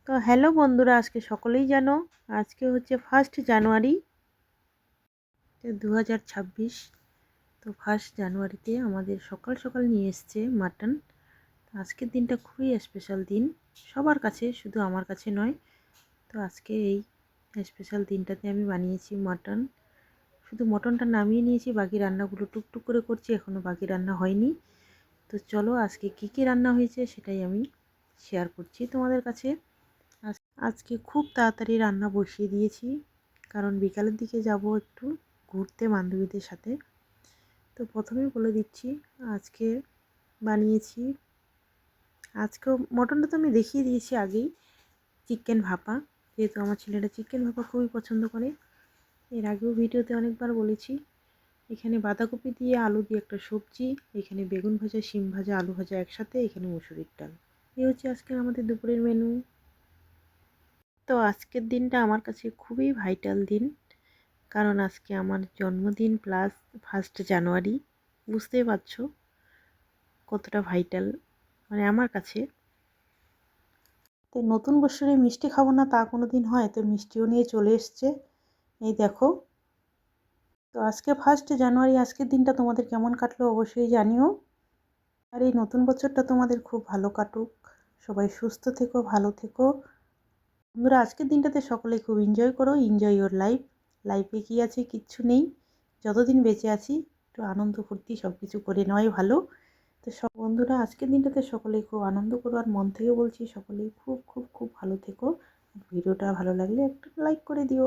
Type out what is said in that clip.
তো হ্যালো বন্ধুরা, আজকে সকলেই জানো আজকে হচ্ছে 1 জানুয়ারি 2026। তো 1 জানুয়ারিতে আমাদের সকাল সকাল নিয়ে এসছে মাটন। তো আজকের দিনটা খুবই স্পেশাল দিন সবার কাছে, শুধু আমার কাছে নয়। তো আজকে এই স্পেশাল দিনটাতে আমি বানিয়েছি মাটন। শুধু মটনটা নামিয়ে নিয়েছি, বাকি রান্নাগুলো টুকটুক করে করছি, এখনও বাকি রান্না হয়নি। তো চলো আজকে কী কী রান্না হয়েছে সেটাই আমি শেয়ার করছি তোমাদের কাছে। আজকে খুব তাড়াতাড়ি রান্না বসিয়ে দিয়েছি, কারণ বিকালের দিকে যাব একটু ঘুরতে বান্ধবীদের সাথে। তো প্রথমেই বলে দিচ্ছি আজকে বানিয়েছি, আজকেও মটনটা তো আমি দেখিয়ে দিয়েছি আগেই, চিকেন ভাপা। যেহেতু আমার ছেলেটা চিকেন ভাপা খুবই পছন্দ করে, এর আগেও ভিডিওতে অনেকবার বলেছি। এখানে বাঁধাকপি দিয়ে আলু দিয়ে একটা সবজি, এখানে বেগুন ভাজা, শিম ভাজা, আলু ভাজা একসাথে, এখানে মুসুরির ডাল। এই হচ্ছে আজকে আমাদের দুপুরের মেনু। তো আজকের দিনটা আমার কাছে খুবই ভাইটাল দিন, কারণ আজকে আমার জন্মদিন প্লাস 1 জানুয়ারি। বুঝতেই পারছো কতটা ভাইটাল মানে আমার কাছে। তো নতুন বছরে মিষ্টি খাবো না তা কোনো দিন হয়, তো মিষ্টিও নিয়ে চলে এসছে, এই দেখো। তো আজকে 1 জানুয়ারি, আজকের দিনটা তোমাদের কেমন কাটলো অবশ্যই জানিও। আর এই নতুন বছরটা তোমাদের খুব ভালো কাটুক, সবাই সুস্থ থেকো, ভালো থেকো। বন্ধুরা আজকের দিনটাতে সকলে খুব এনজয় করো, এনজয় ইওর লাইফ। লাইফে কী আছে, কিচ্ছু নেই, যতদিন বেঁচে আছি একটু আনন্দ ফুর্তি সব কিছু করে নেওয়াই ভালো। তো সব বন্ধুরা আজকের দিনটাতে সকলেই খুব আনন্দ করো, আর মন থেকে বলছি সকলেই খুব খুব খুব ভালো থেকো। ভিডিওটা ভালো লাগলে একটা লাইক করে দিও।